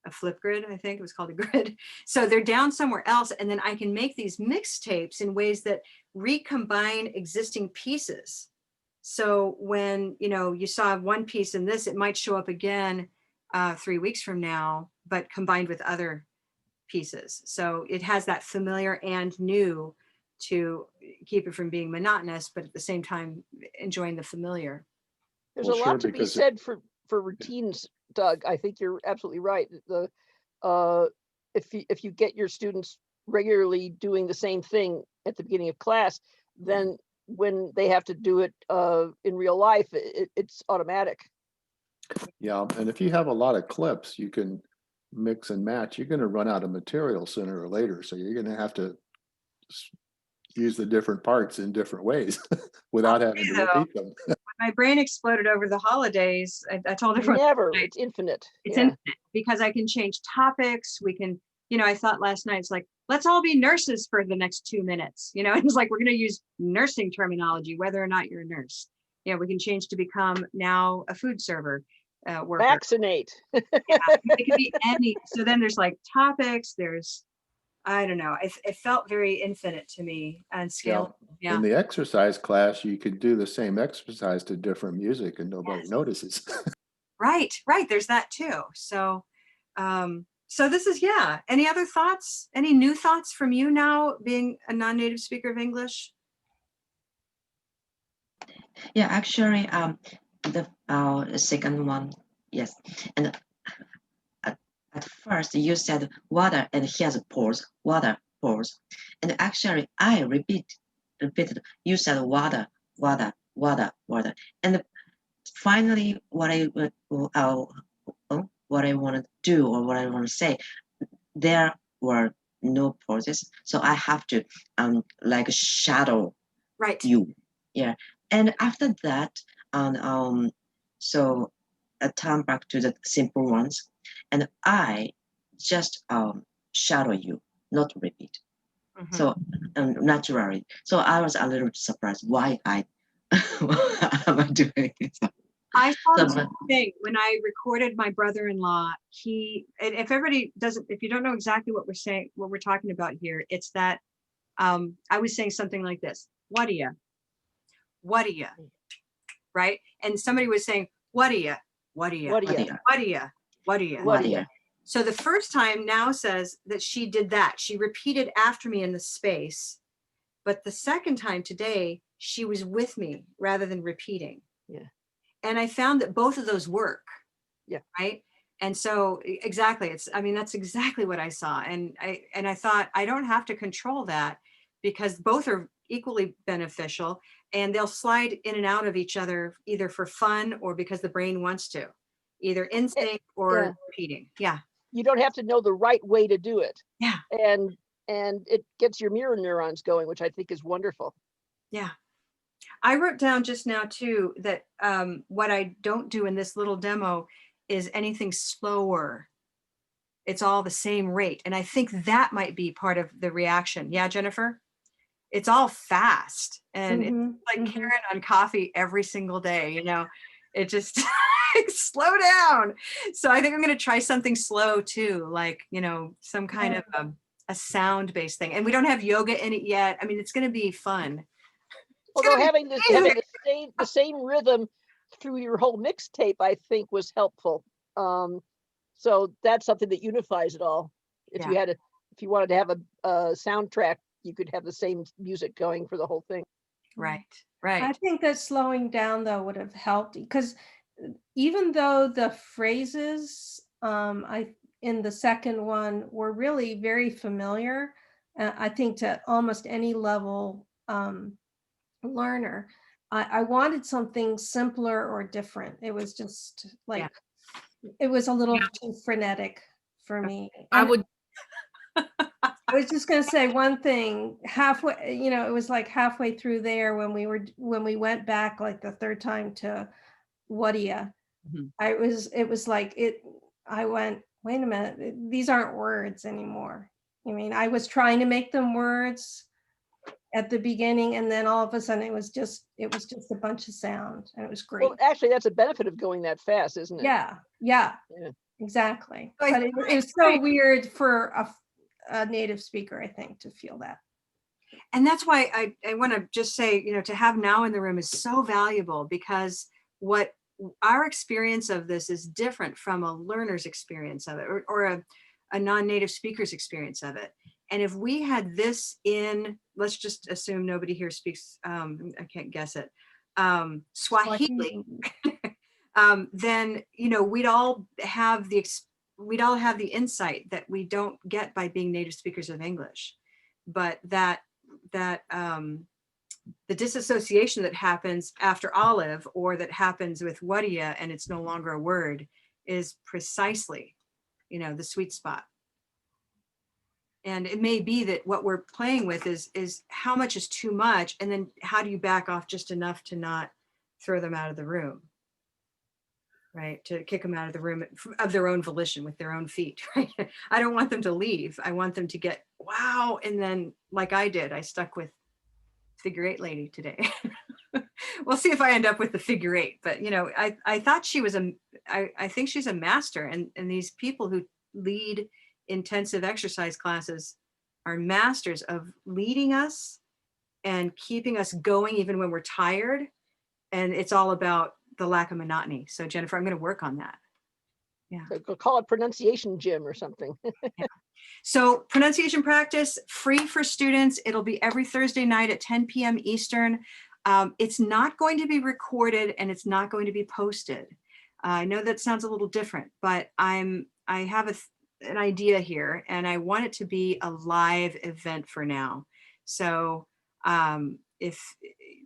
Flipgrid. I think it was called a grid. So they're down somewhere else. And then I can make these mixtapes in ways that recombine existing pieces. So when, you saw one piece in this, it might show up again 3 weeks from now, but combined with other pieces. So it has that familiar and new to keep it from being monotonous, but at the same time, enjoying the familiar. There's Well, a sure, lot to be because said for routines, Doug. I think you're absolutely right. If you get your students regularly doing the same thing at the beginning of class, then when they have to do it in real life, it's automatic. Yeah, and if you have a lot of clips, you can mix and match. You're going to run out of material sooner or later, so you're going to have to use the different parts in different ways without having to repeat them. My brain exploded over the holidays. I told everyone Never, it's infinite. it's Yeah. infinite because I can change topics. We can, I thought last night, it's like, let's all be nurses for the next 2 minutes. It's like, we're going to use nursing terminology, whether or not you're a nurse. We can change to become now a food server worker. Vaccinate. It could be any. So then there's like topics, I don't know. It felt very infinite to me and scale. Yeah. In the exercise class, you could do the same exercise to different music and nobody Yes. notices. Right. There's that too. So, so this is, Any other thoughts? Any new thoughts from you now being a non-native speaker of English? Yeah, actually, the second one, yes. And at first you said water, and here's a pause, water, pause. And actually I repeated, you said water, water, water, water. And finally what I want to do, or what I want to say, there were no pauses. So I have to like shadow Right. you. Yeah. And after that, so I turn back to the simple ones, and I just shadow you, not repeat. Mhm. So naturally. So I was a little surprised why I am I doing it. I saw the So, same thing when I recorded my brother-in-law. If you don't know exactly what we're talking about here, it's that I was saying something like this: what do you? Right? And somebody was saying, what do you? What do you? what do you? What do you? What do you? So the first time now says that she did that. She repeated after me in the space. But the second time today, she was with me rather than repeating. Yeah. And I found that both of those work. Yeah. Right. And so exactly, that's exactly what I saw. And I thought, I don't have to control that because both are equally beneficial, and they'll slide in and out of each other either for fun or because the brain wants to, either instinct or repeating. Yeah. You don't have to know the right way to do it. Yeah. And it gets your mirror neurons going, which I think is wonderful. Yeah. I wrote down just now too that what I don't do in this little demo is anything slower. It's all the same rate. And I think that might be part of the reaction. Yeah, Jennifer? It's all fast. And it's like Karen on coffee every single day, it just slow down. So I think I'm going to try something slow too, like, some kind of a sound-based thing. And we don't have yoga in it yet. It's going to be fun. Although having the same rhythm through your whole mixtape, I think was helpful. So that's something that unifies it all. If you had if you wanted to have a soundtrack, you could have the same music going for the whole thing. Right, I right. think that slowing down though would have helped because even though the phrases in the second one were really very familiar, I think to almost any level learner, I wanted something simpler or different. It was just like Yeah. it was a little Yeah. too frenetic for me. I And would I was just going to say one thing halfway, it was like halfway through there when we went back like the third time to Whadia. Mhm. It was like I went, wait a minute, these aren't words anymore. I mean, I was trying to make them words at the beginning and then all of a sudden it was just a bunch of sound and it was great. Well, actually, that's a benefit of going that fast, isn't it? Yeah, Yeah. exactly. So I But think it was so weird for a native speaker, I think, to feel that. And that's why I want to just say, to have now in the room is so valuable because what our experience of this is different from a learner's experience of it or a non-native speaker's experience of it. And if we had this in, let's just assume nobody here speaks, I can't guess it, Swahili, then, we'd all have the insight that we don't get by being native speakers of English, but that the disassociation that happens after Olive or that happens with Whadia and it's no longer a word is precisely, the sweet spot. And it may be that what we're playing with is how much is too much, and then how do you back off just enough to not throw them out of the room, right? To kick them out of the room of their own volition with their own feet, right? I don't want them to leave. I want them to get, wow. And then like I did, I stuck with figure eight lady today. We'll see if I end up with the figure eight, but I thought she was I think she's a master, and these people who lead intensive exercise classes are masters of leading us and keeping us going even when we're tired. And it's all about the lack of monotony. So Jennifer, I'm going to work on that. Yeah. So go call it pronunciation gym or something. Yeah. So pronunciation practice, free for students. It'll be every Thursday night at 10 p.m. Eastern. It's not going to be recorded and it's not going to be posted. I know that sounds a little different, but I have an idea here and I want it to be a live event for now. So if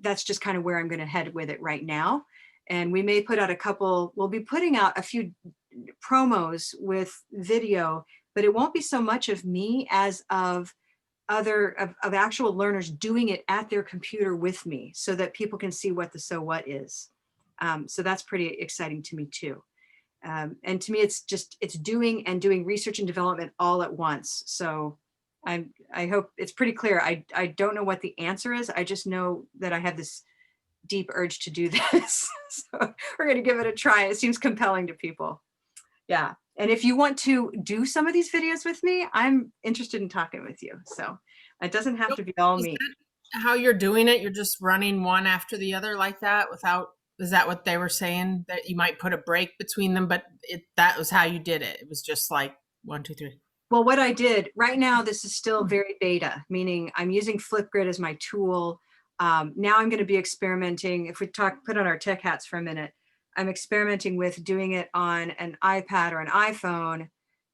that's just kind of where I'm going to head with it right now. And we may put out we'll be putting out a few promos with video, but it won't be so much of me as of actual learners doing it at their computer with me so that people can see what the so what is. So that's pretty exciting to me too. And to me, it's doing research and development all at once. So I hope it's pretty clear. I don't know what the answer is. I just know that I have this deep urge to do this. So we're going to give it a try. It seems compelling to people. Yeah. And if you want to do some of these videos with me, I'm interested in talking with you. So it doesn't have to be all me. How you're doing it? You're just running one after the other like that is that what they were saying? That you might put a break between them, but that was how you did it. It was just like 1, 2, 3. Well, what I did right now, this is still very beta, meaning I'm using Flipgrid as my tool. Now I'm going to be experimenting. If we put on our tech hats for a minute, I'm experimenting with doing it on an iPad or an iPhone,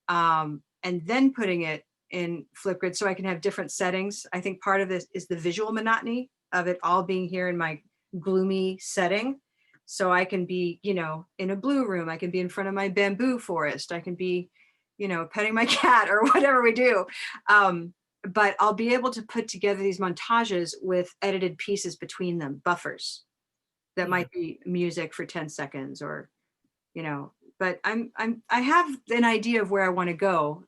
and then putting it in Flipgrid so I can have different settings. I think part of this is the visual monotony of it all being here in my gloomy setting. So I can be, in a blue room, I can be in front of my bamboo forest, I can be, petting my cat or whatever we do. But I'll be able to put together these montages with edited pieces between them, buffers that might be music for 10 seconds or, but I have an idea of where I want to go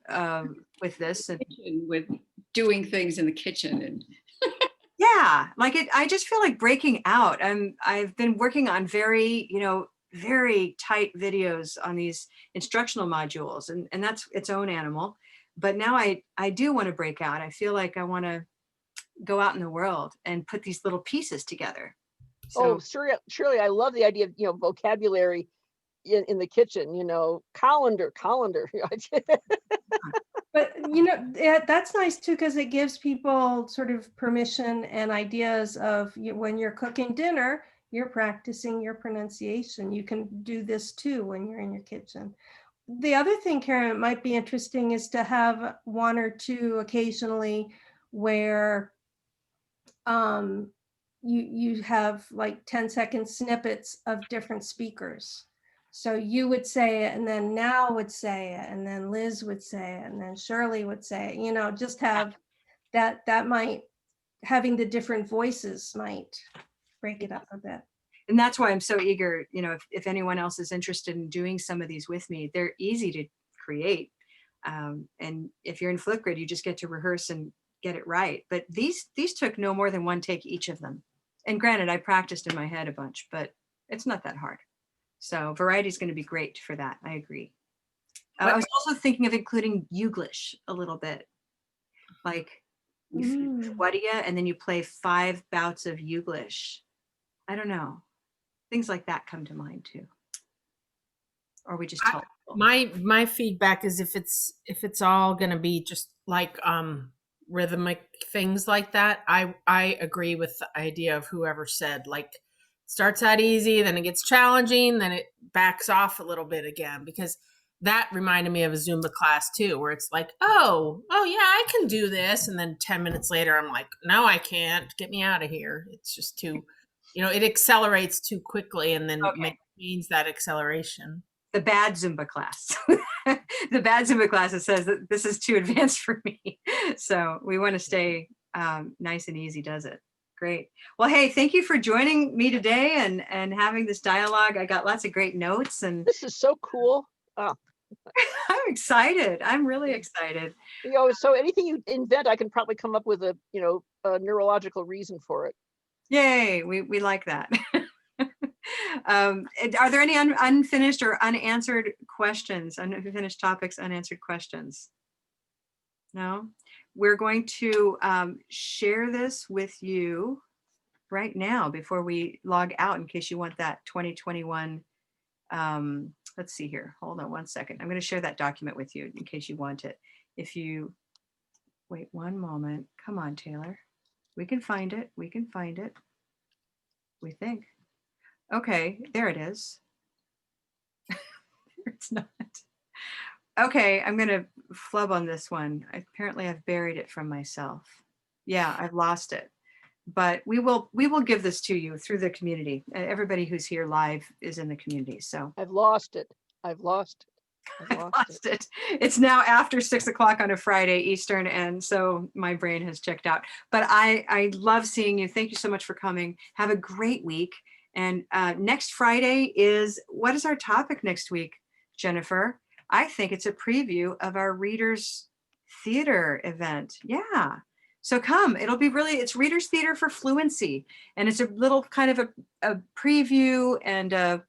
with this. And with doing things in the kitchen and yeah, I just feel like breaking out. I've been working on very tight videos on these instructional modules, and that's its own animal. But now I do want to break out. I feel like I want to go out in the world and put these little pieces together. So, surely I love the idea of vocabulary in the kitchen, colander. But you know, that's nice too, because it gives people sort of permission and ideas of when you're cooking dinner, you're practicing your pronunciation. You can do this too when you're in your kitchen. The other thing, Karen, might be interesting is to have one or two occasionally where you have like 10-second snippets of different speakers. So you would say it, and then Now would say it, and then Liz would say it, and then Shirley would say it, you know, just have that might, having the different voices might break it up a bit. And that's why I'm so eager, you know, if anyone else is interested in doing some of these with me, they're easy to create. And if you're in Flipgrid, you just get to rehearse and get it right. But these took no more than one take each of them. And granted, I practiced in my head a bunch, but it's not that hard. So variety is going to be great for that. I agree. I was also thinking of including Youglish a little bit. Like what do you, and then you play 5 bouts of Youglish. I don't know. Things like that come to mind too. Or we just tell people. My feedback is if it's all going to be just like rhythmic things like that, I agree with the idea of whoever said, like, starts out easy, then it gets challenging, then it backs off a little bit again, because that reminded me of a Zumba class too, where it's like, oh yeah, I can do this, and then 10 minutes later I'm like, no, I can't, get me out of here. It's just too, you know, it accelerates too quickly, and then maintains that acceleration. The bad Zumba class. The bad Zumba class that says that this is too advanced for me. So we want to stay nice and easy, does it? Great. Well, hey, thank you for joining me today and having this dialogue. I got lots of great notes, and This is so cool. Oh. I'm excited. I'm really excited. You know, so anything you invent, I can probably come up with a neurological reason for it. Yay, we like that. Are there any unfinished or unanswered questions? Unfinished topics, unanswered questions? No? We're going to share this with you right now before we log out, in case you want that 2021. Let's see here. Hold on one second. I'm going to share that document with you in case you want it. If you wait one moment. Come on, Taylor. We can find it. We can find it. We think. Okay, there it is. It's not. Okay, I'm going to flub on this one. Apparently I've buried it from myself. Yeah, I've lost it. But we will give this to you through the community. Everybody who's here live is in the community. So I've lost it. I've lost it. It's now after 6 o'clock on a Friday Eastern, and so my brain has checked out. But I love seeing you. Thank you so much for coming. Have a great week. And next Friday what is our topic next week, Jennifer? I think it's a preview of our Readers Theater event. Yeah. So come, it's Readers Theater for Fluency. And it's a little kind of a preview and a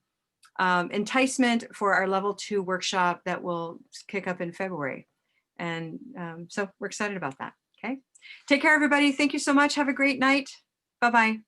enticement for our level 2 workshop that will kick up in February. And so we're excited about that. Okay. Take care, everybody. Thank you so much. Have a great night. Bye-bye.